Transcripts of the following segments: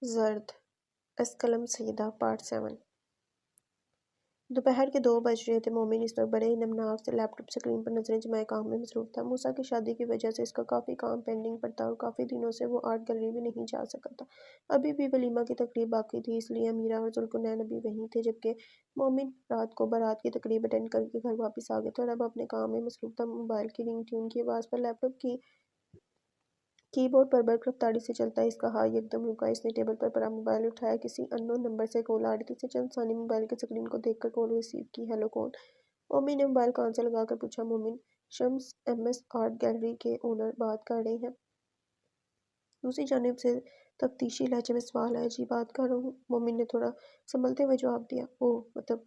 زرد اسکلم سیدہ پارٹ 7 دوپہر کے 2 بج رہے تھے۔ مومن اس وقت بڑے ہی نمناک سے لیپ ٹاپ اسکرین پر نظریں جمائے کام میں مصروف تھا۔ موسیٰ کی شادی کی وجہ سے اس کا کافی کام پینڈنگ پر تھا اور کافی دنوں سے وہ آرٹ گیلری بھی نہیں جا سکا تھا۔ ابھی بھی ولیمہ کی تقریب باقی تھی، اس لیے امیرہ اور ذوالقرنین ابھی وہیں تھے، جبکہ مومن رات کو بارات کی تقریب اٹینڈ کر کے گھر واپس آ گئے تھے اور اب اپنے کام میں مصروف تھا۔ موبائل کی رنگ ٹیون کی آواز پر لیپ ٹاپ کی بورڈ پر برق رفتاری سے چلتا اس کا ہاتھ یکدم رکا۔ اس نے ٹیبل پر پڑا موبائل اٹھایا، کسی ان نون نمبر سے کال آ رہی تھی۔ اس نے چند ثانیے موبائل کی اسکرین کو دیکھ کر کال ریسیو کی۔ ہیلو، کون؟ مومن نے موبائل کان سے لگا کر پوچھا۔ مومن شمس ایم ایس آرٹ گیلری کے اونر بات کر رہے ہیں۔ دوسری جانب سے تفتیشی لہجے میں سوال آیا۔ جی، بات کر رہا ہوں، مومن نے تھوڑا سنبھلتے ہوئے جواب دیا۔ اوہ، مطلب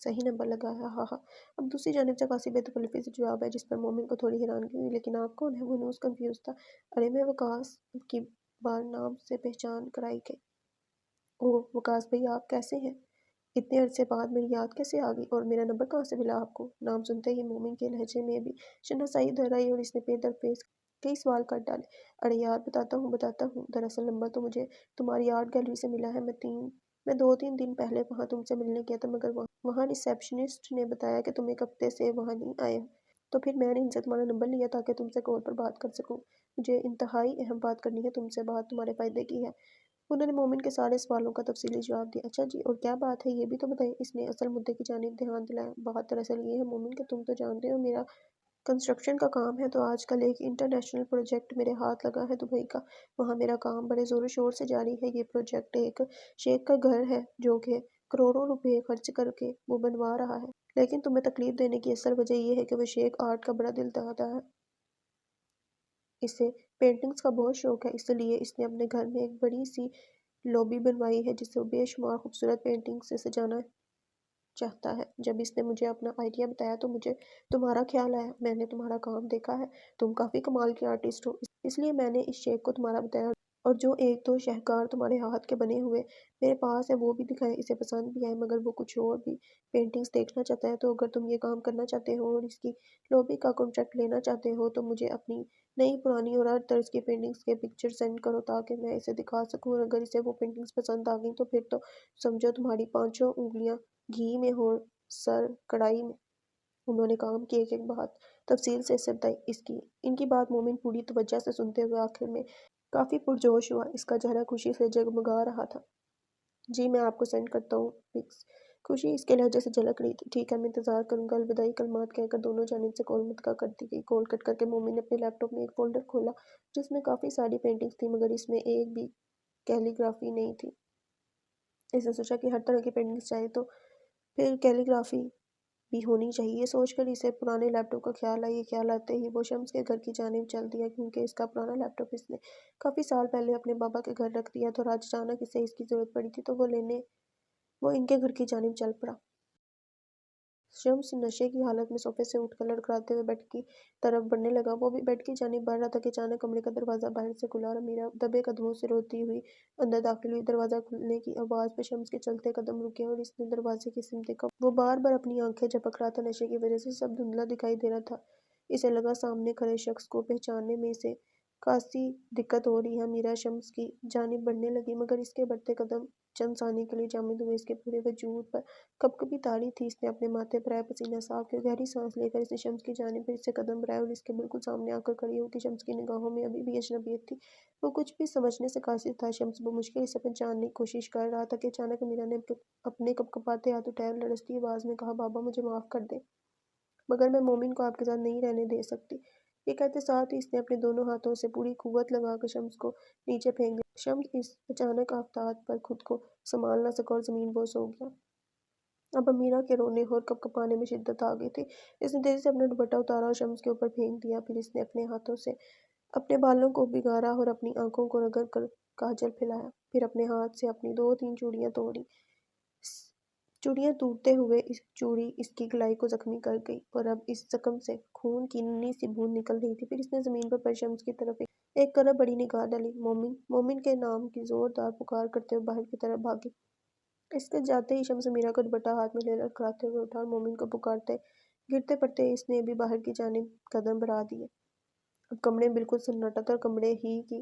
صحیح نمبر لگا ہے، ہاں ہاں۔ اب دوسری جانب سے کافی بے تکلفی سے جواب ہے، جس پر مومن کو تھوڑی حیرانگی ہوئی۔ لیکن آپ کون ہیں؟ وہ ہنوز کنفیوز تھا۔ ارے میں وقاص، اب کی بار نام سے پہچان کرائی گئی۔ اوہ وقاص بھائی، آپ کیسے ہیں؟ اتنے عرصے بعد میری یاد کیسے آ گئی؟ اور میرا نمبر کہاں سے ملا آپ کو؟ نام سنتے ہی مومن کے لہجے میں بھی شناسائی دھر آئی اور اس نے پے در پے کئی سوال کر ڈالے۔ ارے یار، بتاتا ہوں۔ دراصل نمبر تو مجھے تمہاری آرٹ گیلری سے ملا ہے۔ میں 2-3 دن پہلے وہاں تم سے ملنے گیا تھا، مگر وہاں ریسیپشنسٹ نے بتایا کہ تم ایک ہفتے سے وہاں نہیں آئے ہو۔ تو پھر میں نے ان سے تمہارا نمبر لیا تاکہ تم سے کال پر بات کر سکوں۔ مجھے انتہائی اہم بات کرنی ہے تم سے، بات تمہارے فائدے کی ہے۔ انہوں نے مومن کے سارے سوالوں کا تفصیلی جواب دیا۔ اچھا جی، اور کیا بات ہے یہ بھی تو بتائیں۔ اس نے اصل مدعے کی جانب دھیان دلایا۔ بات دراصل یہ ہے مومن کہ تم تو جانتے ہو میرا کنسٹرکشن کا کام ہے، تو آج کل ایک انٹرنیشنل پروجیکٹ میرے ہاتھ لگا ہے دبئی کا۔ وہاں میرا کام بڑے زور و شور سے جاری ہے۔ یہ پروجیکٹ ایک شیخ کا گھر ہے جو کہ کروڑوں روپے خرچ کر کے وہ بنوا رہا ہے۔ لیکن تمہیں تکلیف دینے کی اصل وجہ یہ ہے کہ وہ شیخ آرٹ کا بڑا دل دادا ہے۔ اسے پینٹنگز کا بہت شوق ہے، اس لیے اس نے اپنے گھر میں ایک بڑی سی لابی بنوائی ہے جسے وہ بے شمار خوبصورت پینٹنگ سے سجانا چاہتا ہے۔ جب اس نے مجھے اپنا آئیڈیا بتایا تو مجھے تمہارا خیال آیا۔ میں نے تمہارا کام دیکھا ہے، تم کافی کمال کے آرٹسٹ ہو، اس لیے میں نے اس شیخ کو تمہارا بتایا اور جو 1-2 شاہکار تمہارے ہاتھ کے بنے ہوئے میرے پاس ہے وہ بھی دکھائے۔ اسے پسند بھی آئے، مگر وہ کچھ اور بھی پینٹنگز دیکھنا چاہتا ہے۔ تو اگر تم یہ کام کرنا چاہتے ہو اور اس کی لابی کا کنٹریکٹ لینا چاہتے ہو تو مجھے اپنی نئی، پرانی اور ہر طرز کی پینٹنگز کے پکچر سینڈ کرو تاکہ میں اسے دکھا سکوں، اور اگر اسے وہ پینٹنگز پسند آ گئیں تو پھر تو سمجھو تمہاری 5 انگلیاں گھی میں اور سر کڑھائی میں۔ انہوں نے کام کی ایک بات تفصیل سے اسے بتائی۔ ان کی بات مومن پوری توجہ سے سنتے ہوئے آخر میں کافی پرجوش ہوا۔ اس کا چہرہ خوشی سے جگمگا رہا تھا۔ جی، میں آپ کو سینڈ کرتا ہوں پکس۔ خوشی اس کے لہجے سے جھلک رہی تھی۔ ٹھیک ہے، میں انتظار کروں گا۔ الوداعی کلمات کہہ کر دونوں جانب سے کال منقطع کر دی گئی۔ کال کٹ کر کے مومن نے اپنے لیپ ٹاپ میں ایک فولڈر کھولا جس میں کافی ساری پینٹنگز تھیں، مگر اس میں ایک بھی کیلی گرافی نہیں تھی۔ اس نے سوچا کہ ہر طرح کی پینٹنگز چاہے تو پھر کیلی گرافی بھی ہونی چاہیے۔ یہ سوچ کر اسے پرانے لیپ ٹاپ کا خیال آیا۔ یہ خیال آتے ہی وہ شمس کے گھر کی جانب چل دیا، کیونکہ اس کا پرانا لیپ ٹاپ اس نے کافی سال پہلے اپنے بابا کے گھر رکھ دیا تھا اور آج اچانک اسے اس کی ضرورت پڑی تھی تو وہ ان کے گھر کی جانب چل پڑا۔ شمس نشے کی حالت میں صوفے سے اٹھ کر لڑکھڑاتے ہوئے بیڈ کی طرف بڑھنے لگا۔ وہ بھی بیڈ کی جانب بڑھ رہا تھا کہ اچانک کمرے کا دروازہ باہر سے کھلا اور امیرہ دبے قدموں سے روتی ہوئی اندر داخل ہوئی۔ دروازہ کھلنے کی آواز پہ شمس کے چلتے قدم رکے اور اس نے دروازے کی سمت دیکھا۔ وہ بار بار اپنی آنکھیں جھپک رہا تھا، نشے کی وجہ سے سب دھندلا دکھائی دے رہا تھا۔ اسے لگا سامنے کھڑے شخص کو پہچاننے میں اسے خاصی دقت ہو رہی ہے۔ امیرہ شمس کی جانب بڑھنے لگی، مگر اس کے بڑھتے قدم چند ثانیے کے لیے جامد ہوئے۔ اس کے پورے وجود پر کپکپی طاری تھی۔ اس نے اپنے ماتھے پر آیا پسینہ صاف کیا، گہری سانس لے کر اس نے شمس کی جانب پھر سے قدم بڑھائے اور اس کے بالکل سامنے آ کر کھڑی ہوگی۔ شمس کی نگاہوں میں ابھی بھی اجنبیت تھی، وہ کچھ بھی سمجھنے سے قاصر تھا۔ شمس بمشکل اسے پہچاننے کی کوشش کر رہا تھا کہ اچانک امیرہ نے اپنے کپکپاتے ہاتھ اٹھائے اور لرزتی آواز میں کہا، بابا مجھے معاف کر دیں، مگر میں مومن کو آپ کے ساتھ نہیں رہنے دے سکتی۔ یہ کہتے ساتھ ہی اس نے اپنے دونوں ہاتھوں سے پوری قوت لگا کر شمس کو نیچے پھینک دیا۔ شمس اس اچانک آفتاب پر خود کو سنبھال نہ سکا اور زمین بوس ہو گیا۔ اب امیرہ کے رونے اور کپکپانے میں شدت آ گئی تھی۔ اس نے تیزی سے اپنا دوپٹہ اتارا اور شمس کے اوپر پھینک دیا۔ پھر اس نے اپنے ہاتھوں سے اپنے بالوں کو بگاڑا اور اپنی آنکھوں کو رگڑ کر کاجل پھیلایا۔ پھر اپنے ہاتھ سے اپنی 2-3 چوڑیاں توڑی۔ چوڑیاں ٹوٹتے ہوئے چوڑی اس کی کلائی کو زخمی کر گئی اور اب اس زخم سے خون کی ننھی سی بوند نکل رہی تھی۔ پھر اس نے زمین پر پڑی شمس کی طرف ایک کرب بڑی نگاہ ڈالی۔ مومن، مومن کے نام کی زوردار پکار کرتے ہوئے باہر کی طرف بھاگی۔ اس کے جاتے ہی شمس امیرہ کا دوپٹہ ہاتھ میں لے لڑکھڑاتے ہوئے اٹھا اور مومن کو پکارتے گرتے پڑتے اس نے بھی باہر کی جانب قدم بڑھا دیے۔ اب کمرے میں بالکل سناٹا تھا اور کمرے ہی کی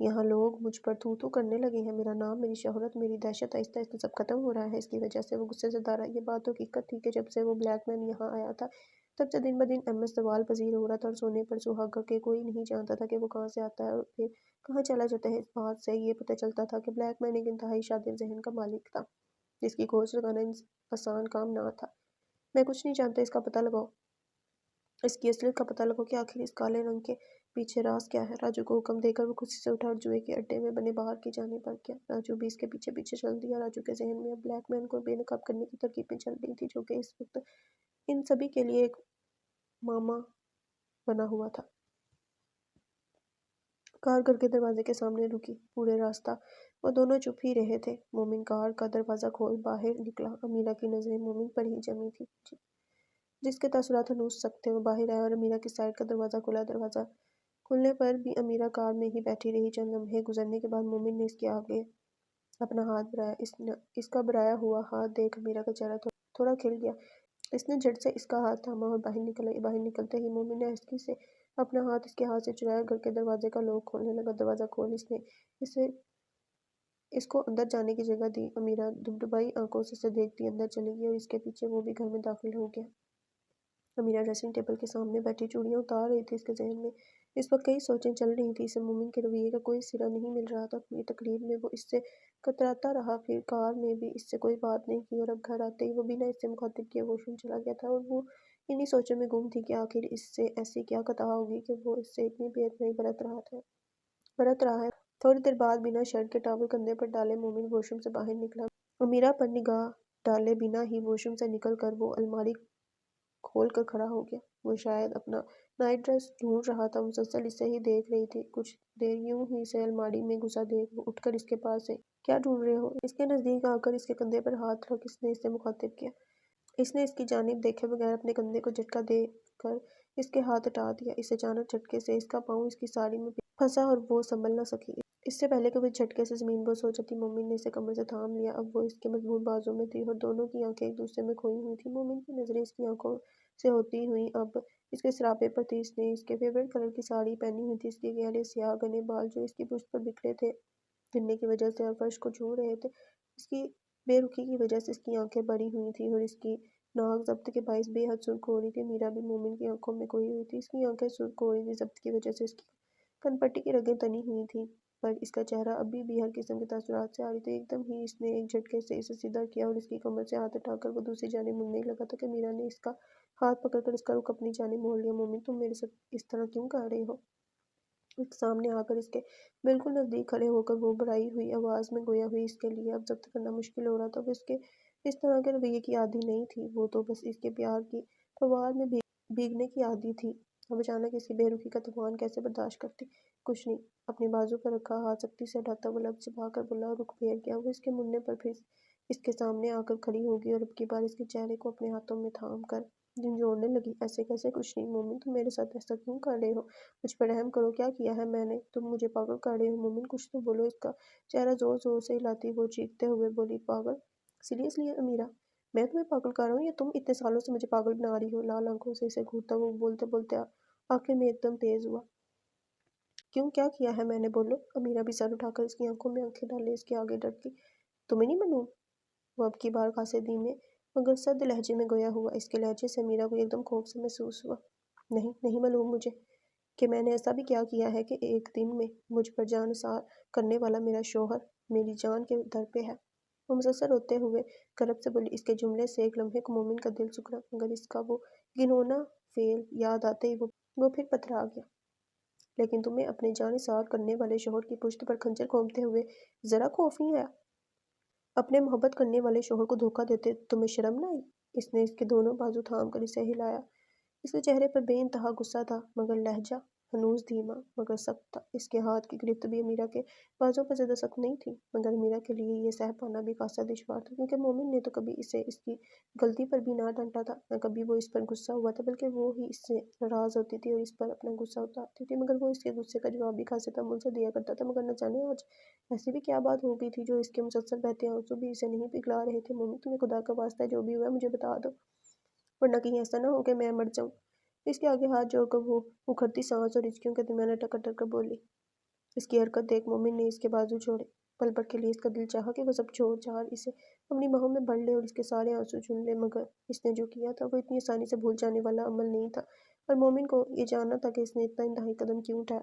یہاں لوگ مجھ پر تھو تھو کرنے لگے ہیں، میرا نام، میری شہرت، میری دہشت، آہستہ آہستہ سب ختم ہو رہا ہے۔ اس کی وجہ سے وہ غصے سے دارا۔ یہ بات تو حقیقت تھی کہ جب سے وہ بلیک مین یہاں آیا تھا تب سے دن بدن ایم ایس زوال پذیر ہو رہا تھا، اور سونے پر سہاگا کہ کوئی نہیں جانتا تھا کہ وہ کہاں سے آتا ہے اور پھر کہاں چلا جاتا ہے۔ اس بات سے یہ پتہ چلتا تھا کہ بلیک مین ایک انتہائی شادر ذہن کا مالک تھا جس کی کھوج لگانا آسان کام نہ تھا۔ میں کچھ نہیں جانتا، اس کا پتہ لگاؤ، اس کی اصلیت کا پتہ لگاؤ کہ آخر اس کالے رنگ کے پیچھے راز کیا ہے۔ راجو کو حکم دے کر وہ خوشی سے اٹھا اور جوئے کے اڈے میں بنے باہر کی جانب بڑھ گیا۔ راجو بھی اس کے پیچھے پیچھے چل دیا۔ راجو کے ذہن میں اب بلیک مین کو بے نقاب کرنے کی ترکیبیں چل رہی تھی جو کہ اس وقت ان سبھی کے لیے ایک معمہ بنا ہوا تھا۔ کار گھر کے دروازے کے سامنے رکی۔ پورے راستہ وہ دونوں چپ ہی رہے تھے۔ مومن کار کا دروازہ کھول باہر نکلا۔ امیرہ کی نظریں مومن پر ہی جمی تھی جس کے تاثرات ہنوز سخت تھے۔ وہ باہر آیا اور امیرہ کی سائیڈ کا دروازہ کھولا۔ دروازہ کھلنے پر بھی امیرہ کار میں ہی بیٹھی رہی۔ چند لمحے گزرنے کے بعد مومن نے اس کے آگے اپنا ہاتھ بڑھایا۔ اس کا بڑھایا ہوا ہاتھ دیکھ امیرہ کا چہرہ تھوڑا کھل گیا۔ اس نے جھٹ سے اس کا ہاتھ تھاما اور باہر نکل آئی۔ باہر نکلتے ہی مومن نے آہستگی سے اپنا ہاتھ اس کے ہاتھ سے چرایا۔ گھر کے دروازے کا لوک کھولنے لگا۔ دروازہ کھول اس نے اس کو اندر جانے کی جگہ دی۔ امیرہ ڈبڈبائی آنکھوں سے اسے دیکھتی اندر چلی گئی اور اس کے پیچھے وہ بھی گھر میں داخل ہو گیا۔ امیرہ ڈریسنگ ٹیبل کے سامنے بیٹھی چوڑیاں اتار رہی تھی۔ اس کے ذہن میں اس وقت کئی سوچیں چل رہی تھیں۔ اسے مومن کے رویے کا کوئی سرا نہیں مل رہا تھا۔ پوری تقریب میں وہ اس سے کتراتا رہا، پھر کار میں بھی اس سے کوئی بات نہیں کی، اور اب گھر آتے ہی وہ بنا اس سے مخاطب کیے واش روم چلا گیا تھا، اور وہ انہی سوچوں میں گم تھی کہ آخر اس سے ایسی کیا خطا ہوگی کہ وہ اس سے اتنی بے اعتنائی برت رہا ہے۔ تھوڑی دیر بعد بنا شرٹ کے ٹاول کندھے پر ڈالے مومن واش روم سے باہر نکلا۔ امیرہ پر نگاہ ڈالے بنا ہی واش روم سے نکل کر وہ الماری کھول کر کھڑا ہو گیا۔ وہ شاید اپنا نائٹ ڈریس ڈھونڈ رہا تھا۔ مسلسل اسے ہی دیکھ رہی تھی۔ کچھ دیر یوں ہی اسے الماری میں گھسا دیکھ وہ اٹھ کر اس کے پاس سے کیا ڈھونڈ رہے ہو؟ اس کے نزدیک آ کر اس کے کندھے پر ہاتھ رکھ اس نے اسے مخاطب کیا۔ اس نے اس کی جانب دیکھے بغیر اپنے کندھے کو جھٹکا دے کر اس کے ہاتھ ہٹا دیا۔ اس اچانک جھٹکے سے اس کا پاؤں اس کی ساڑی میں پھنسا اور وہ سنبھل نہ سکی۔ اس سے پہلے کہ وہ اس جھٹکے سے زمین بوس ہو جاتی، مومن نے اسے کمر سے تھام لیا۔ اب وہ اس کے مضبوط بازو میں تھی اور دونوں کی آنکھیں ایک دوسرے میں کھوئی ہوئی تھیں۔ مومن کی نظریں اس کی آنکھوں سے ہوتی ہوئی اب اس کے سراپے پر تھی۔ اس نے اس کے فیورٹ کلر کی ساڑی پہنی ہوئی تھی۔ اس کے گہرے سیاہ گھنے بال جو اس کی پشت پر بکھرے تھے گرنے کی وجہ سے اور فرش کو چھو رہے تھے۔ اس کی بے رخی کی وجہ سے اس کی آنکھیں بڑی ہوئی تھیں اور اس کی ناک ضبط کے باعث بے حد سرخ ہو رہی تھی۔ میرا بھی مومن کی آنکھوں میں کھوئی ہوئی تھی۔ اس کی آنکھیں سرخ ہو رہی تھیں ضبط کی وجہ سے۔ اس کی کن پٹی کی رگیں تنی ہوئی تھیں، پر اس کا چہرہ ابھی بھی ہر قسم کے تاثرات سے عاری تھا۔ ایک دم ہی اس نے ایک جھٹکے سے اسے سیدھا کیا اور اس کی کمر سے ہاتھ ہٹا کر وہ دوسری جانب مڑنے ہی لگا تھا کہ میرا نے اس کا ہاتھ پکڑ کر اس کا رخ اپنی جانب موڑ لیا۔ مومن، تم میرے ساتھ اس طرح کیوں کر رہے ہو؟ اس کے سامنے آ کر اس کے بالکل نزدیک کھڑے ہو کر وہ بڑھائی ہوئی آواز میں گویا ہوئی اس کے لیے اب ضبط کرنا مشکل ہو رہا تھا۔ وہ اس کے اس طرح کے رویے کی عادی نہیں تھی، وہ تو بس اس کے پیار کی فوار میں بھیگنے کی عادی تھی۔ اب اچانک اس کی بے رخی کا طوفان کیسے برداشت کرتی؟ کچھ نہیں، اپنے بازو پر رکھا ہاتھ سختی سے ہٹاتا وہ لب چبا کر بولا اور رخ پھیر گیا۔ وہ اس کے مڑنے پر پھر اس کے سامنے آ کر کھڑی ہو گئی اور اب کی بار اس کے چہرے کو اپنے ہاتھوں میں تھام کر جھنجھوڑنے لگی۔ ایسے کیسے؟ کچھ نہیں۔ مومن، تم میرے ساتھ ایسا کیوں کر رہے ہو؟ مجھ پر رحم کرو، کیا کیا ہے میں نے؟ تم مجھے پاگل کر رہے ہو؟ مومن، کچھ تو بولو۔ اس کا چہرہ زور زور سے ہلاتی وہ چیختے ہوئے بولی، پاگل؟ سیریسلی امیرہ، میں تمہیں پاگل کر رہا ہوں یا تم اتنے سالوں سے مجھے پاگل بنا رہی ہو؟ لال آنکھوں سے اسے گھورتا وہ بولتے بولتے آخر میں ایک دم تیز ہوا۔ کیوں، کیا کیا ہے میں نے؟ بولو۔ امیرہ بھی سر اٹھا کر اس کی آنکھوں میں آنکھیں ڈالے اس کے آگے ڈٹ گئی۔ تمہیں نہیں معلوم؟ وہ اب کی بار خاصے دھیمے مگر سرد لہجے میں گویا ہوا۔ اس کے لہجے سے امیرہ کو ایک دم خوف سے محسوس ہوا۔ نہیں معلوم مجھے کہ میں نے ایسا بھی کیا کیا ہے کہ ایک دن میں مجھ پر جان نثار کرنے والا میرا شوہر میری جان کے در پہ ہے۔ وہ مسلسل روتے ہوئے کرب سے بولی۔ اس کے جملے سے ایک لمحے کو مومن کا دل سکڑا، مگر اس کا وہ گھناؤنا فعل یاد آتے ہی وہ پھر پتھرا گیا۔ لیکن تمہیں اپنے جان نثار کرنے والے شوہر کی پشت پر خنجر گھونپتے ہوئے ذرا خوف نہیں آیا؟ اپنے محبت کرنے والے شوہر کو دھوکہ دیتے تمہیں شرم نہ آئی؟ اس نے اس کے دونوں بازو تھام کر اسے ہلایا۔ اس کے چہرے پر بے انتہا غصہ تھا مگر لہجہ ہنوز دھیما مگر سخت تھا۔ اس کے ہاتھ کی گرفت بھی امیرہ کے بازو پر زیادہ سخت نہیں تھی، مگر امیرہ کے لیے یہ سہ پانا بھی خاصا دشوار تھا، کیونکہ مومن نے تو کبھی اسے اس کی غلطی پر بھی نہ ڈانٹا تھا، نہ کبھی وہ اس پر غصہ ہوا تھا، بلکہ وہ ہی اس سے ناراض ہوتی تھی اور اس پر اپنا غصہ اتارتی تھی، مگر وہ اس کے غصے کا جواب بھی خاصے تحمل سے دیا کرتا تھا۔ مگر نہ جانے آج ایسی بھی کیا بات ہو گئی تھی جو اس کے مسلسل بہتے آنسو بھی اسے نہیں پگھلا رہے تھے۔ مومن، تمہیں خدا کا واسطہ ہے جو بھی ہوا ہے مجھے بتا دو، ورنہ کہیں ایسا نہ ہو کہ میں مر جاؤں۔ اس کے آگے ہاتھ جوڑ کر وہ اکھڑتی سانس اور ہچکیوں کے درمیان اٹک اٹک کر بولی۔ اس کی حرکت دیکھ مومن نے اس کے بازو چھوڑے۔ پل بھر کے لیے اس کا دل چاہا کہ وہ سب چھوڑ چھاڑ اسے اپنی باہوں میں بھر لے اور اس کے سارے آنسو چن لے، مگر اس نے جو کیا تھا وہ اتنی آسانی سے بھول جانے والا عمل نہیں تھا، اور مومن کو یہ جاننا تھا کہ اس نے اتنا انتہائی قدم کیوں اٹھایا۔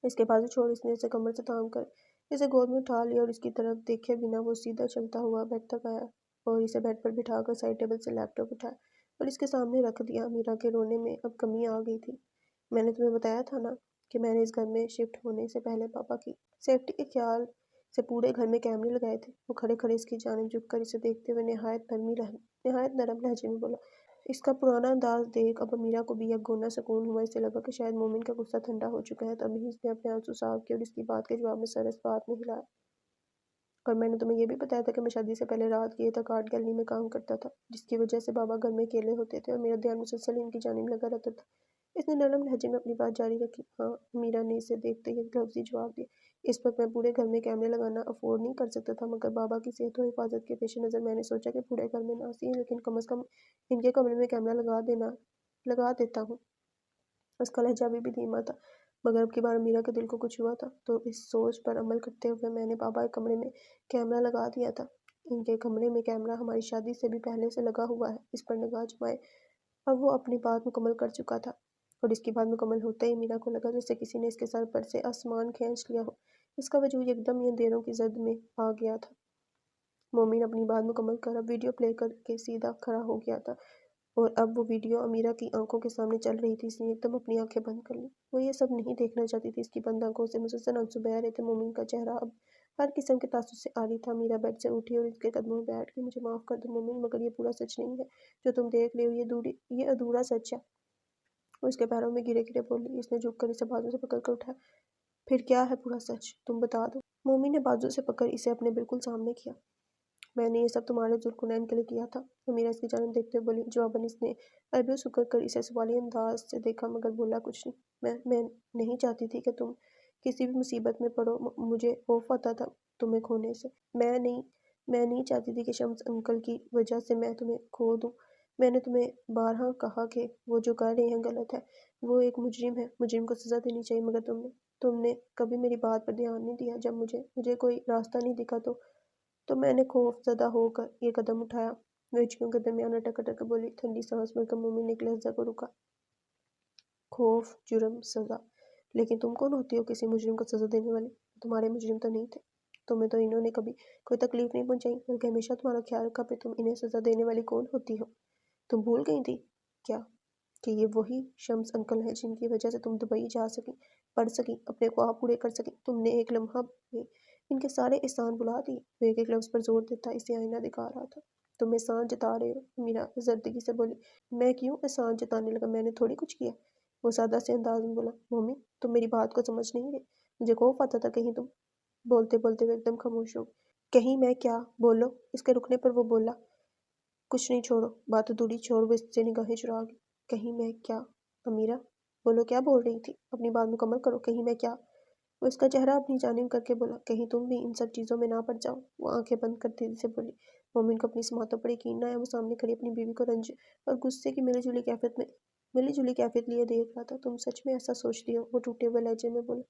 اس کے بازو چھوڑ اس نے اسے کمر سے تھام کر اسے گود میں اٹھا لیا، اور اس کی طرف دیکھے بنا وہ سیدھا چلتا ہوا بیڈ تک آیا اور اسے بیڈ پر بٹھا کر سائڈ ٹیبل سے لیپ ٹاپ اٹھایا اور اس کے سامنے رکھ دیا۔ امیرہ کے رونے میں اب کمی آ گئی تھی۔ میں نے تمہیں بتایا تھا نا کہ میں نے اس گھر میں شفٹ ہونے سے پہلے پاپا کی سیفٹی کے خیال سے پورے گھر میں کیمرے لگائے تھے۔ وہ کھڑے کھڑے اس کی جانب جھک کر اسے دیکھتے ہوئے نہایت نرم لہجے میں بولا۔ اس کا پرانا انداز دیکھ اب امیرہ کو بھی یک گونا سکون ہوا۔ اسے لگا کہ شاید مومن کا غصہ ٹھنڈا ہو چکا ہے، تبھی اس نے اپنے آنسو صاف کیے اور اس کی بات کے جواب میں سر اس بات میں ہلایا۔ اور میں نے تمہیں یہ بھی بتایا تھا کہ میں شادی سے پہلے رات کی تک آرٹ گیلری میں کام کرتا تھا، جس کی وجہ سے بابا گھر میں اکیلے ہوتے تھے اور میرا دھیان مسلسل ان کی جانب لگا رہتا تھا۔ اس نے نرم لہجے میں اپنی بات جاری رکھی۔ ہاں، امیرہ نے اسے دیکھتے ہی ایک لفظی جواب دیا۔ اس وقت میں پورے گھر میں کیمرے لگانا افورڈ نہیں کر سکتا تھا، مگر بابا کی صحت و حفاظت کے پیش نظر میں نے سوچا کہ پورے گھر میں نہ صحیح لیکن کم از کم ان کے کمرے میں کیمرہ لگا دیتا ہوں۔ اس کا لہجہ ابھی بھی دھیما تھا، مگر اب کی بار امیرہ کے دل کو کچھ ہوا تھا، تو اس سوچ پر عمل کرتے ہوئے میں نے بابا کے کمرے میں کیمرہ لگا دیا تھا۔ ان کے کمرے میں کیمرہ ہماری شادی سے بھی پہلے سے لگا ہوا ہے۔ اس پر نگاہ جمائے اب وہ اپنی بات مکمل کر چکا تھا، اور اس کی بات مکمل ہوتے ہی امیرہ کو لگا جیسے کسی نے اس کے سر پر سے آسمان کھینچ لیا ہو۔ اس کا وجود یکدم ہی اندھیروں کی زد میں آ گیا تھا۔ مومن اپنی بات مکمل کر اب ویڈیو پلے کر کے سیدھا کھڑا ہو گیا تھا، اور اب وہ ویڈیو امیرہ کی آنکھوں کے سامنے چل رہی تھی۔ اس نے ایک دم اپنی آنکھیں بند کر لی۔ وہ یہ سب نہیں دیکھنا چاہتی تھی۔ اس کی بند آنکھوں سے مسلسل آنسو بہہ رہے تھے۔ مومن کا چہرہ اب ہر قسم کے تاثر سے عاری تھا۔ امیرہ بیڈ سے اٹھی اور اس کے قدموں میں بیٹھ گئی۔ مجھے معاف کر دو مومن، مگر یہ پورا سچ نہیں ہے جو تم دیکھ رہے ہو، یہ ادھورا سچ ہے۔ وہ اس کے پیروں میں گرے گرے بولی۔ اس نے جھک کر اسے بازو سے پکڑ کر اٹھایا۔ پھر کیا ہے پورا سچ؟ تم بتا دو۔ مومن نے بازو سے پکڑ اسے اپنے بالکل سامنے کیا۔ میں نے یہ سب تمہارے ذوالقرنین کے لیے کیا تھا، امیرہ اس کی جانب دیکھتے ہوئے بولی۔ جواباً اس نے آئیبروز سکڑ کر اسے سوالیہ انداز سے دیکھا، مگر بولا کچھ نہیں۔ میں نہیں چاہتی تھی کہ تم کسی بھی مصیبت میں پڑو، مجھے خوف آتا تھا تمہیں کھونے سے۔ میں نہیں چاہتی تھی کہ شمس انکل کی وجہ سے میں تمہیں کھو دوں۔ میں نے تمہیں بارہا کہا کہ وہ جو کر رہے ہیں غلط ہے، وہ ایک مجرم ہے، مجرم کو سزا دینی چاہیے، مگر تم نے کبھی میری بات پر دھیان نہیں دیا۔ جب مجھے کوئی راستہ نہیں دکھا تو میں نے خوف زدہ ہو کر یہ قدم اٹھایا۔ وہ ہچکیوں کے درمیان اٹک اٹک کر بولی۔ ٹھنڈی سانس بھر کر مومن نے ایک لحظہ کو رکا۔ خوف، جرم، سزا، لیکن تم کون ہوتی ہو کسی مجرم کو سزا دینے والی؟ تمہارے مجرم تو نہیں تھے۔ تمہیں تو انہوں نے کبھی کوئی تکلیف نہیں پہنچائی، بلکہ ہمیشہ تمہارا خیال رکھا، پھر تم انہیں سزا دینے والی کون ہوتی ہو؟ تم بھول گئی تھی کیا کہ یہ وہی شمس انکل ہیں جن کی وجہ سے تم دبئی جا سکیں، پڑھ سکیں، اپنے خواب پورے کر سکیں؟ تم نے ایک لمحہ میں ان کے سارے احسان بھلا دیے۔ وہ ایک ایک لفظ پر زور دیتا اسے آئینہ دکھا رہا تھا۔ تم احسان جتا رہے ہو، امیرہ زردگی سے بولی۔ میں کیوں احسان جتانے لگا؟ میں نے تھوڑی کچھ کیا۔ وہ سادہ سے انداز میں بولا۔ مومن، تم میری بات کو سمجھ نہیں رہے۔ مجھے خوف آتا تھا کہیں تم… بولتے بولتے وہ ایک دم خاموش ہو گئی۔ کہیں میں کیا؟ بولو۔ اس کے رکنے پر وہ بولا۔ کچھ نہیں، چھوڑو بات ادھوری چھوڑ۔ وہ اس سے نگاہیں چرا گئی۔ کہیں میں کیا؟ امیرہ بولو، کیا بول رہی تھی؟ اپنی بات مکمل کرو۔ کہیں میں کیا؟ وہ اس کا چہرہ اپنی جانب کر کے بولا۔ کہیں تم بھی ان سب چیزوں میں نہ پڑ جاؤ۔ وہ آنکھیں بند کر تیزی سے بولی۔ مومن کو اپنی سماعتوں پر یقین نہ آیا۔ وہ سامنے کھڑی اپنی بیوی کو رنج اور غصے کی ملی جلی کیفیت لیے دیکھ رہا تھا۔ تم سچ میں ایسا سوچتی ہو؟ وہ ٹوٹے ہوئے لہجے میں بولا۔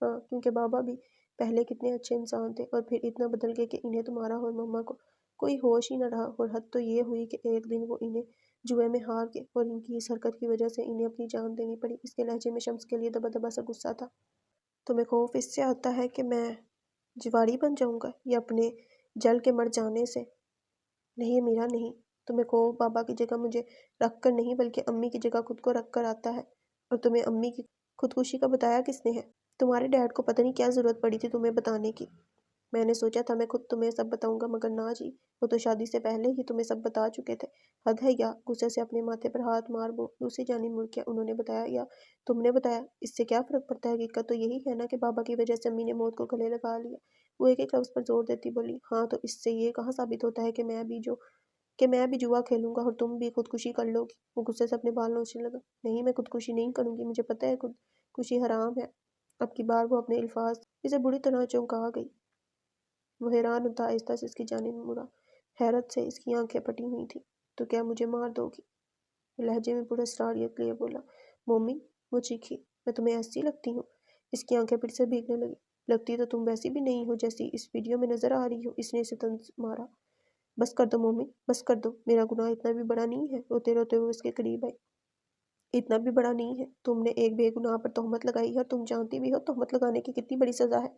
ہاں، کیونکہ بابا بھی پہلے کتنے اچھے انسان تھے، اور پھر اتنا بدل گئے کہ انہیں تمہارا اور مما کو کوئی ہوش ہی نہ رہا، اور حد تو یہ ہوئی کہ ایک دن وہ انہیں جوئے میں ہار گئے، اور ان کی اس حرکت کی وجہ سے انہیں اپنی جان دینی پڑی۔ اس کے لہجے میں شمس کے لیے دبا دبا سا غصہ تھا۔ تمہیں خوف اس سے آتا ہے کہ میں جواری بن جاؤں گا، یا اپنے جل کے مر جانے سے؟ نہیں امیرہ، نہیں۔ تمہیں خوف بابا کی جگہ مجھے رکھ کر نہیں، بلکہ امی کی جگہ خود کو رکھ کر آتا ہے۔ اور تمہیں امی کی خودکشی کا بتایا کس نے ہے؟ تمہارے ڈیڈ کو پتہ نہیں کیا ضرورت پڑی تھی تمہیں بتانے کی۔ میں نے سوچا تھا میں خود تمہیں سب بتاؤں گا، مگر نہ جی، وہ تو شادی سے پہلے ہی تمہیں سب بتا چکے تھے۔ حد ہے یا؟ غصے سے اپنے ماتھے پر ہاتھ مار وہ دوسری جانب مڑ گیا۔ انہوں نے بتایا یا تم نے بتایا، اس سے کیا فرق پڑتا ہے؟ حقیقت تو یہی ہے نا کہ بابا کی وجہ سے امی نے موت کو گلے لگا لیا۔ وہ ایک ایک لفظ پر زور دیتی بولی۔ ہاں، تو اس سے یہ کہاں ثابت ہوتا ہے کہ میں بھی جوا کھیلوں گا اور تم بھی خودکشی کر لو گی؟ وہ غصے سے اپنے بال نوچنے لگا۔ نہیں، میں خودکشی نہیں کروں گی، مجھے پتہ ہے خودکشی حرام ہے۔ اب کی بار وہ اپنے الفاظ اسے بری طرح چونکا گئی۔ وہ حیران ہوتا آہستہ سے اس کی جانب مڑا۔ حیرت سے اس کی آنکھیں پھٹی ہوئی تھیں۔ تو کیا مجھے مار دو گی؟ وہ لہجے میں پورا اسراریت لیے بولا۔ مومن، وہ چیخی۔ میں تمہیں ایسی لگتی ہوں؟ اس کی آنکھیں پھر سے بھیگنے لگی۔ لگتی تو تم ویسی بھی نہیں ہو جیسی اس ویڈیو میں نظر آ رہی ہو، اس نے اسے طنز مارا۔ بس کر دو مومن، بس کر دو، میرا گناہ اتنا بھی بڑا نہیں ہے۔ روتے روتے وہ اس کے قریب آئی۔ اتنا بھی بڑا نہیں ہے، تم نے ایک بے گناہ پر تہمت لگائی ہے اور تم جانتی بھی ہو تہمت لگانے کی کتنی بڑی سزا ہے۔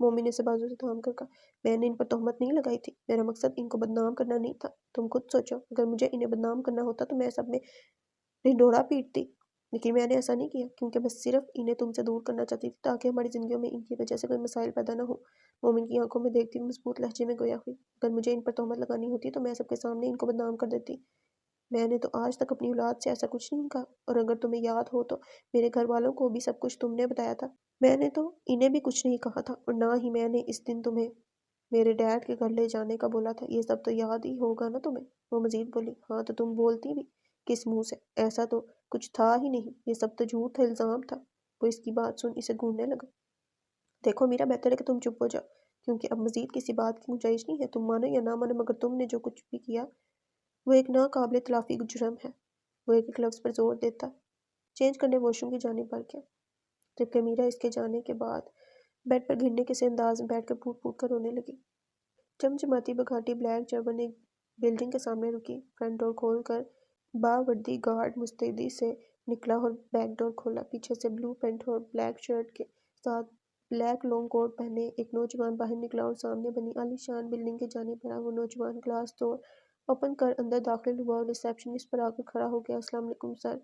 مومن نے اسے بازو سے تھام کر کہا، میں نے ان پر تہمت نہیں لگائی تھی، میرا مقصد ان کو بدنام کرنا نہیں تھا۔ تم خود سوچو، اگر مجھے انہیں بدنام کرنا ہوتا تو میں سب میں ڈھنڈورا پیٹتی، لیکن میں نے ایسا نہیں کیا، کیونکہ بس صرف انہیں تم سے دور کرنا چاہتی تھی تاکہ ہماری زندگیوں میں ان کی وجہ سے کوئی مسائل پیدا نہ ہو۔ مومن کی آنکھوں میں دیکھتی ہوئی مضبوط لہجے میں گویا ہوئی، اگر مجھے ان پر تہمت لگانی ہوتی تو میں سب کے سامنے ان کو بدنام کر دیتی۔ میں نے تو آج تک اپنی اولاد سے ایسا کچھ نہیں کہا، اور اگر تمہیں یاد ہو تو میرے گھر والوں کو بھی سب کچھ تم نے بتایا تھا۔ میں نے تو انہیں بھی کچھ نہیں کہا تھا، اور نہ ہی میں نے اس دن تمہیں میرے ڈیڈ کے گھر لے جانے کا بولا تھا۔ یہ سب تو یاد ہی ہوگا نا تمہیں؟ وہ مزید بولی، ہاں تو تم بولتی بھی کس منہ سے؟ ایسا تو کچھ تھا ہی نہیں، یہ سب تو جھوٹ تھا، الزام تھا۔ وہ اس کی بات سن اسے گھورنے لگا۔ دیکھو میرا، بہتر ہے کہ تم چپ ہو جاؤ، کیونکہ اب مزید کسی بات کی گنجائش نہیں ہے۔ تم مانو یا نہ مانو، مگر تم نے جو کچھ بھی کیا وہ ایک ناقابل تلافی جرم ہے۔ وہ ایک لفظ پر زور دیتا چینج کرنے واش روم کی جانب بڑھ گیا، جبکہ میرا اس کے جانے کے بعد بیڈ پر گرنے کے سے انداز میں بیٹھ کر پھوٹ پھوٹ کر رونے لگی۔ چمچماتی بگاٹی بلیک جرمن ایک بلڈنگ کے سامنے رکی۔ فرنٹ ڈور کھول کر باوردی گارڈ مستعدی سے نکلا اور بیک ڈور کھولا۔ پیچھے سے بلو پینٹ اور بلیک شرٹ کے ساتھ بلیک لانگ کوٹ پہنے ایک نوجوان باہر نکلا اور سامنے بنی عالی شان بلڈنگ کی جانب بڑھا۔ وہ نوجوان گلاس ڈور اوپن کر اندر داخل ہوا اور ریسیپشنسٹ پر آ کر کھڑا ہو گیا۔ السلام علیکم سر۔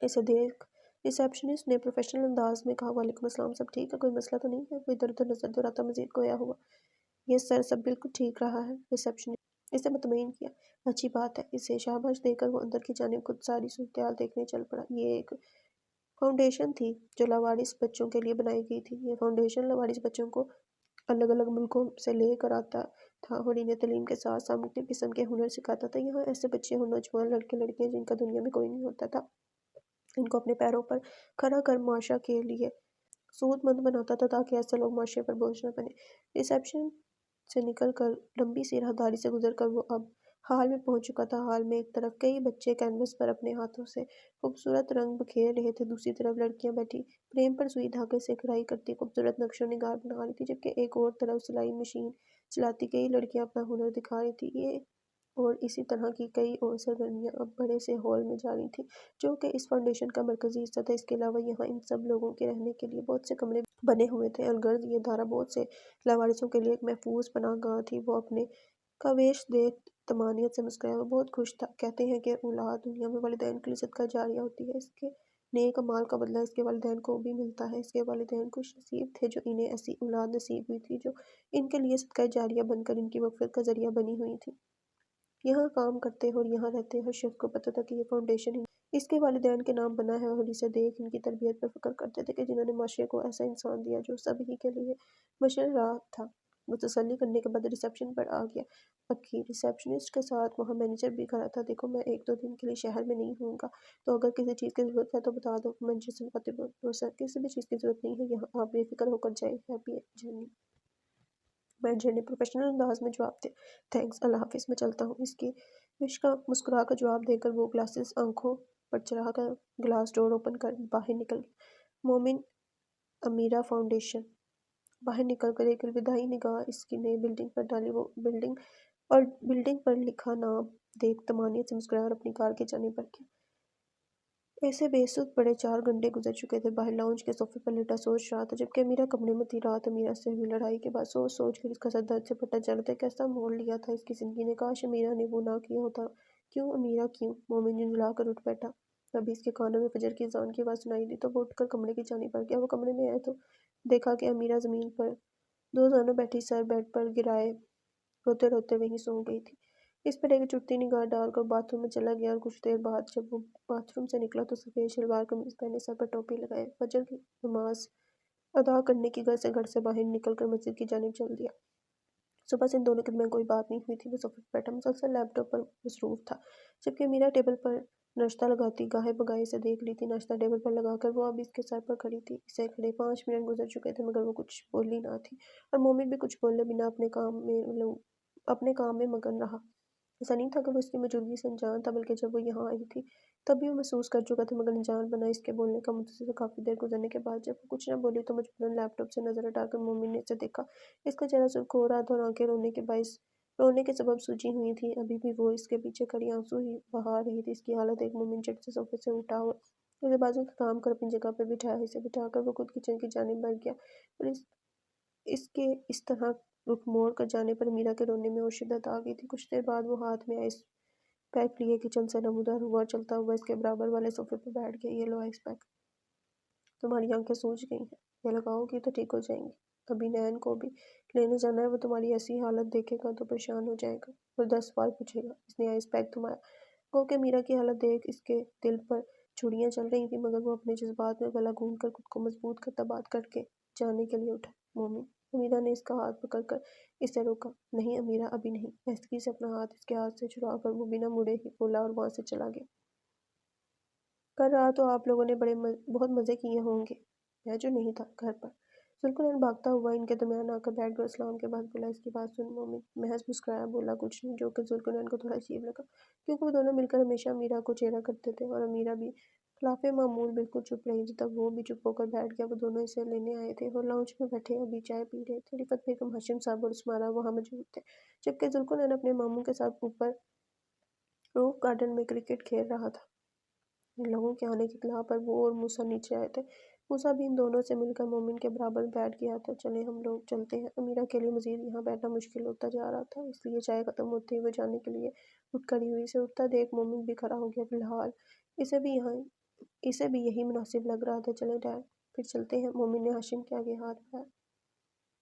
اسے دیکھ ریسیپشنسٹ نے پروفیشنل انداز میں کہا، وعلیکم السلام، سب ٹھیک ہے؟ کوئی مسئلہ تو نہیں ہے؟ وہ ادھر ادھر نظر دوڑاتا مزید گویا ہوا، یس سر، سب بالکل ٹھیک رہا ہے۔ ریسیپشنسٹ اسے مطمئن کیا، اچھی بات ہے۔ اسے شاباش دے کر وہ اندر کی جانب خود ساری صورتحال دیکھنے چل پڑا۔ یہ ایک فاؤنڈیشن تھی جو لاوارث بچوں کے لیے بنائی گئی تھی۔ یہ فاؤنڈیشن لاوارث بچوں کو الگ الگ ملکوں سے لے کر آتا تھا اور انہیں تعلیم کے ساتھ ساتھ مختلف قسم کے ہنر سکھاتا تھا۔ یہاں ایسے بچے اور نوجوان لڑکے لڑکیاں جن کا دنیا میں کوئی نہیں ہوتا تھا، ان کو اپنے پیروں پر کھڑا کر معاشرہ کے لیے سود مند بناتا تھا تاکہ ایسے لوگ معاشرے پر بوجھ نہ بنے۔ ریسیپشن سے نکل کر لمبی سی راہداری سے گزر کر وہ اب ہال میں پہنچ چکا تھا۔ ہال میں ایک طرف کئی بچے کینوس پر اپنے ہاتھوں سے خوبصورت رنگ بکھیر رہے تھے، دوسری طرف لڑکیاں بیٹھی فریم پر سوئی دھاگے سے کڑھائی کرتی خوبصورت نقش و نگار بنا رہی تھی، جبکہ ایک اور طرف سلائی مشین چلاتی کئی لڑکیاں اپنا ہنر دکھا رہی تھیں۔ یہ اور اسی طرح کی کئی اور سرگرمیاں اب بڑے سے ہال میں جاری تھیں جو کہ اس فاؤنڈیشن کا مرکزی حصہ تھا۔ اس کے علاوہ یہاں ان سب لوگوں کے رہنے کے لیے بہت سے کمرے بنے ہوئے تھے۔ الغرض یہ ادارہ بہت سے لاوارثوں کے لیے ایک محفوظ پناہ گاہ تھی۔ وہ اپنے کاوش دیکھ طمانینت سے مسکرایا۔ وہ بہت خوش تھا۔ کہتے ہیں کہ اولاد دنیا میں والدین کے لیے صدقہ جاریہ ہوتی ہے، اس کے نیک اعمال کا بدلہ اس کے والدین کو بھی ملتا ہے۔ اس کے والدین خوش نصیب تھے جو انہیں ایسی اولاد نصیب ہوئی تھی جو ان کے لیے صدقہ جاریہ بن کر ان کی مغفرت کا ذریعہ بنی ہوئی تھی۔ یہاں کام کرتے اور یہاں رہتے ہر شخص کو پتہ تھا کہ یہ فاؤنڈیشن اس کے والدین کے نام بنا ہے، اور اسے دیکھ ان کی تربیت پر فخر کرتے تھے کہ جنہوں نے معاشرے کو ایسا انسان دیا جو سب ہی کے لیے مشعل راہ تھا۔ وہ تسلی کرنے کے بعد ریسیپشن پر آ گیا۔ اب کی ریسیپشنسٹ کے ساتھ وہاں مینیجر بھی کھڑا تھا۔ دیکھو، میں ایک دو دن کے لیے شہر میں نہیں ہوں گا، تو اگر کسی چیز کی ضرورت ہے تو بتا دو۔ مینیجر سے مخاطب ہوا، سر کسی بھی چیز کی ضرورت نہیں ہے یہاں، آپ بے فکر ہو کر جائیں، ہیپی جرنی۔ مینیجر نے پروفیشنل انداز میں جواب دیا، تھینکس، اللہ حافظ، میں چلتا ہوں۔ اس کی وش کا مسکرا کر جواب دے کر وہ گلاسز آنکھوں پر چڑھا کر گلاس ڈور اوپن کر باہر نکل گیا۔ مومن امیرا فاؤنڈیشن۔ باہر نکل کر ایک الوداعی نگاہ اس کی نئی بلڈنگ پر ڈالی۔ وہ بلڈنگ پر لکھا نام دیکھ طمانینت سے مسکرایا اور اپنی کار کی جانب بڑھ گیا۔ ایسے بے سود بڑے 4 گھنٹے گزر چکے تھے۔ باہر لاؤنج کے صوفے پر لیٹا سوچ رہا تھا، جبکہ امیرا کمرے میں تھی۔ رات امیرا سے ہوئی لڑائی کے بعد سوچ سوچ کر اس کا سر درد سے پھٹا جا رہا تھا۔ کیسا موڑ لیا تھا اس کی زندگی نے! کاش امیرا نے وہ نہ کیا ہوتا۔ کیوں امیرا، کیوں؟ مومن جھنجھلا کر اٹھ بیٹھا۔ ابھی اس کے کانوں میں فجر کی اذان کی آواز سنائی دی تو وہ اٹھ کر کمرے کی جانب بڑھ گیا۔ وہ کمرے میں آیا تو دیکھا کہ امیرا زمین پر دو زانوں بیٹھی سر بیڈ پر گرائے روتے روتے وہیں سو گئی تھی۔ اس پر ایک چڑھتی نگاہ ڈال کر باتھ روم میں چلا گیا، اور کچھ دیر بعد جب وہ باتھ روم سے نکلا تو سفید شلوار قمیض پہنے، سر پر ٹوپی لگائے، فجر کی نماز ادا کرنے کی غرض سے گھر سے باہر نکل کر مسجد کی جانب چل دیا۔ صبح سے ان دونوں کے درمیان کوئی بات نہیں ہوئی تھی۔ وہ صوفے پر بیٹھا مسلسل لیپ ٹاپ پر مصروف تھا، جبکہ امیرا ٹیبل پر ناشتہ لگاتی گاہے بگاہے اسے دیکھ لی تھی۔ ناشتہ ٹیبل پر لگا کر وہ اب اس کے سر پر کھڑی تھی۔ اسے کھڑے 5 منٹ گزر چکے تھے، مگر وہ کچھ بولی نہ تھی، اور مومن بھی کچھ بولے بنا اپنے کام میں مگن رہا۔ ایسا نہیں تھا کہ وہ اس کی موجودگی سے انجان تھا، بلکہ جب وہ یہاں آئی تھی تب بھی وہ محسوس کر چکا تھا، مگر انجان بنا اس کے بولنے کا منتظر کافی دیر گزرنے کے بعد جب وہ کچھ نہ بولی تو مجبوراً لیپ ٹاپ سے نظر ہٹا کر مومن نے اسے دیکھا۔ اس کا چہرہ سرخ ہو رہا تھا اور آنکھیں رونے کے سبب سوجی ہوئی تھی۔ ابھی بھی وہ اس کے پیچھے کھڑی آنسو ہی بہا رہی تھی۔ اس کی حالت ایک مومن جھٹ سے صوفے سے اٹھا ہوا اسے بازو تھام کر اپنی جگہ پہ بٹھایا۔ اسے بٹھا کر وہ خود کچن کی جانب بڑھ گیا اور اس کے اس طرح رخ موڑ کر جانے پر امیرہ کے رونے میں اور شدت آ گئی تھی۔ کچھ دیر بعد وہ ہاتھ میں آئس پیک لیے کچن سے نمودار ہوا اور چلتا ہوا اس کے برابر والے صوفے پہ بیٹھ گیا۔ یہ لو آئس پیک، تمہاری آنکھیں سوج گئی ہیں، یہ لگاؤ گی تو ٹھیک ہو جائیں گی۔ ابھی نین کو بھی لینے جانا ہے، وہ تمہاری ایسی حالت دیکھے گا تو پریشان ہو جائے گا اور 10 سوال پوچھے گا۔ اس نے آئس پیک تھمایا۔ گو کہ امیرہ کی حالت دیکھ اس کے دل پر چھڑیاں چل رہی تھیں، مگر وہ اپنے جذبات میں گلا گھونٹ کر خود کو مضبوط کرتا بات کر کے جانے کے لیے اٹھا۔ مومن، امیرہ نے اس کا ہاتھ پکڑ کر اسے روکا۔ نہیں امیرہ، ابھی نہیں۔ آہستگی سے اپنا ہاتھ اس کے ہاتھ سے چھڑا کر وہ بنا مڑے ہی بولا اور وہاں سے چلا گیا۔ کل رات تو آپ لوگوں نے بہت مزے کیے ہوں گے۔ میں جو نہیں تھا گھر پر۔ ذوالقرنین بھاگتا ہوا ان کے درمیان آ کر بیٹھ گیا اور اسلام کے بعد بولا۔ اس کی بات سن مومن محض مسکرایا، بولا کچھ نہیں، جو کہ ذوالقرنین کو تھوڑا عجیب لگا، کیونکہ وہ دونوں مل کر ہمیشہ امیرہ کو چیرا کرتے تھے اور امیرہ بھی خلاف معمول بالکل چپ رہی تھی۔ تب وہ بھی چپ ہو کر بیٹھ گیا۔ وہ دونوں اسے لینے آئے تھے اور لاؤنج میں بیٹھے ابھی چائے پی رہے تھے۔ رفعت بیگم، ہاشم صاحب اور عثمانہ وہاں موجود تھے، جبکہ ذوالقرنین اپنے ماموں کے ساتھ اوپر روف گارڈن میں کرکٹ کھیل رہا تھا۔ ان لوگوں کے آنے کی اطلاع پر وہ اور موسیٰ نیچے آئے تھے۔ موسیٰ بھی ان دونوں سے مل کر مومن کے برابر بیٹھ گیا تھا۔ چلیں ہم لوگ چلتے ہیں۔ امیرہ کے لیے مزید یہاں بیٹھنا مشکل ہوتا جا رہا تھا، اس لیے چائے ختم ہوتے ہی وہ جانے کے لیے اٹھ کھڑی ہوئی۔ اسے اٹھتا دیکھ مومن بھی کھڑا ہو گیا۔ فی الحال اسے بھی یہی مناسب لگ رہا تھا۔ چلیں ڈیڈ، پھر چلتے ہیں۔ مومن نے ہاشم کے آگے ہاتھ بڑھایا۔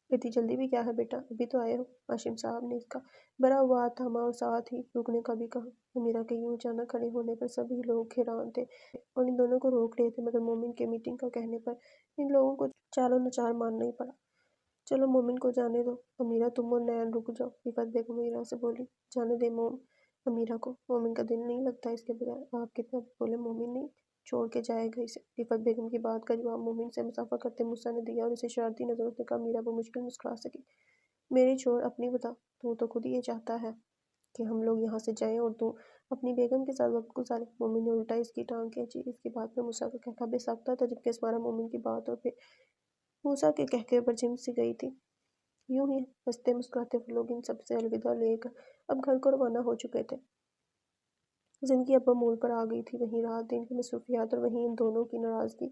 اتنی جلدی بھی کیا ہے بیٹا، ابھی تو آئے ہو؟ ہاشم صاحب نے اس کا بھرا ہوا ہاتھ تھاما اور ساتھ ہی رکنے کا بھی کہا۔ امیرہ کے یوں اچانک کھڑے ہونے پر سبھی لوگ حیران تھے اور ان دونوں کو روک رہے تھے، مگر مومن کے میٹنگ کا کہنے پر ان لوگوں کو چالو نچار ماننا ہی پڑا۔ چلو مومن کو جانے دو، امیرہ تم اور نین رک جاؤ، رفعت بیگم امیرہ سے بولی۔ جانے دے امیرہ کو، مومن کا دل نہیں لگتا اس کے بغیر۔ آپ کتنا بھی بولے مومن نہیں چھوڑ کے جائے گا اسے۔ رفعت بیگم کی بات کا جواب مومن سے مسافہ کرتے موسیٰ نے دیا اور اسے شرارتی نظروں سے کہا۔ امیرہ بمشکل مسکرا سکی۔ میری چھوڑ، اپنی بتا، تو خود ہی یہ چاہتا ہے کہ ہم لوگ یہاں سے جائیں اور تو اپنی بیگم کے ساتھ وقت گزارے۔ مومن نے الٹا اس کی ٹانگ کھینچی۔ اس کی بات پر موسیٰ کا کہکہا بے ساختہ تھا، جبکہ اسمارہ مومن کی بات اور پھر موسیٰ کے کہکہے پر جم سی گئی تھی۔ یوں ہی ہنستے مسکراتے وہ لوگ ان سب سے الوداع لے کر اب گھر کو روانہ ہو چکے تھے۔ زندگی اب موڑ پر آ گئی تھی، وہیں رات دن کی مصروفیات اور وہیں ان دونوں کی ناراضگی۔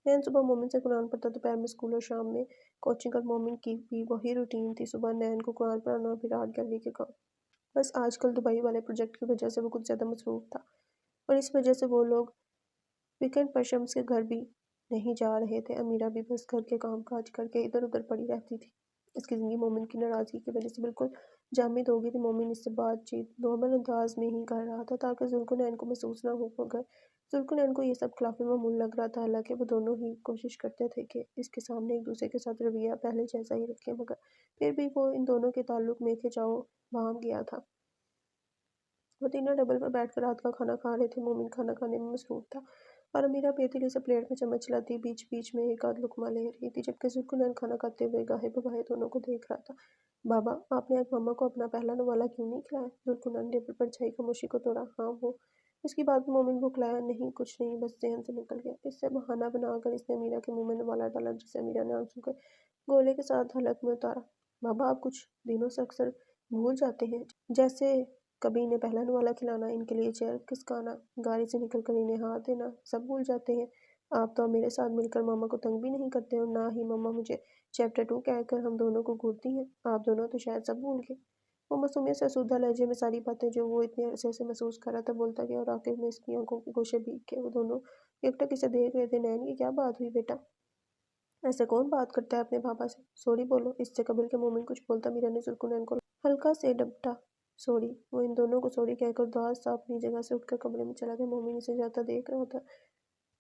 نین صبح مومن سے قرآن پڑھتا، دوپہر میں اسکول اور شام میں کوچنگ، اور مومن کی بھی وہی روٹین تھی، صبح نین کو قرآن پڑھانا اور پھر آرٹ گیلری کے کام۔ بس آج کل دبئی والے پروجیکٹ کی وجہ سے وہ کچھ زیادہ مصروف تھا اور اس وجہ سے وہ لوگ ویکنڈ پر شمس کے گھر بھی نہیں جا رہے تھے۔ امیرہ بھی بس گھر کے کام کاج کر کے ادھر ادھر پڑی رہتی تھی۔ اس کی زندگی مومن کی ناراضگی کی وجہ سے بالکل جامد ہو گئی تھی۔ مومن اس سے بات چیت نارمل انداز میں ہی کر رہا تھا تاکہ ذوالقرنین کو محسوس نہ ہو، مگر ذوالقرنین کو یہ سب خلاف معمول لگ رہا تھا۔ حالانکہ وہ دونوں ہی کوشش کرتے تھے کہ اس کے سامنے ایک دوسرے کے ساتھ رویہ پہلے جیسا ہی رکھیں، مگر پھر بھی وہ ان دونوں کے تعلق میں کھنچاؤ بہم گیا تھا۔ وہ تینوں ٹیبل پر بیٹھ کر رات کا کھانا کھا رہے تھے۔ مومن کھانا کھانے میں مصروف تھا اور امیرہ بے دلی سے پلیٹ میں چمچ چلاتی بیچ بیچ میں ایک آدھ لقمہ لے رہی تھی، جبکہ ذوالقرنین کھانا کھاتے ہوئے گاہے بگاہے دونوں کو دیکھ رہا تھا۔ بابا، آپ نے آج ماما کو اپنا پہلا نوالا کیوں نہیں کھلایا؟ ذوالقرنین ٹیبل پر چھائی خاموشی کو توڑا۔ ہاں وہ، اس کی بات پر مومن بھکلایا۔ نہیں کچھ نہیں، بس ذہن سے نکل گیا۔ اس سے بہانہ بنا کر اس نے امیرہ کے منہ میں نوالا ڈالا، جسے امیرہ نے آنسو کے گولے کے ساتھ حلق میں اتارا۔ بابا، آپ کچھ دنوں سے اکثر بھول جاتے ہیں، جیسے کبھی انہیں پہلا نوالا کھلانا، ان کے لیے چیئر کھسکانا، گاڑی سے نکل کر انہیں ہاتھ دینا، سب بھول جاتے ہیں۔ آپ تو اب میرے ساتھ مل کر ماما کو تنگ بھی نہیں کرتے اور نہ ہی ماما مجھے چیپٹر 2 کہہ کر ہم دونوں کو گھورتی ہیں۔ آپ دونوں تو شاید سب بھول گئے۔ وہ معصومیت سے آسودہ لہجے میں ساری باتیں جو وہ اتنے عرصے سے محسوس کر رہا تھا بولتا گیا، اور آخر میں اس کی آنکھوں کے گوشے بھیگ کے وہ دونوں یکٹک اسے دیکھ رہے تھے۔ نین، یہ کیا بات ہوئی بیٹا؟ ایسے کون بات کرتا ہے اپنے بابا سے؟ سوری بولو۔ اس سے قبل کہ مومن کچھ بولتا، امیرہ نے ذوالقرنین کو ہلکا سے ڈپٹا۔ سوری۔ وہ ان دونوں کو سوری کہہ کر اداس سا اپنی جگہ سے اٹھ کر کمرے میں چلا گیا۔ مومن اسے جاتا دیکھ رہا تھا۔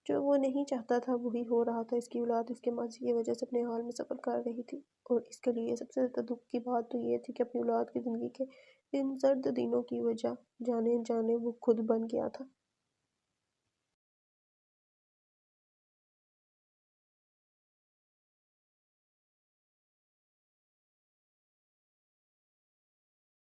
جو وہ نہیں چاہتا تھا وہی ہو رہا تھا۔ اس کی اولاد اس کے ماضی کی وجہ سے اپنے حال میں سفر کر رہی تھی، اور اس کے لیے سب سے زیادہ دکھ کی بات تو یہ تھی کہ اپنی اولاد کی زندگی کے ان زرد دنوں کی وجہ جانے انجانے وہ خود بن گیا تھا۔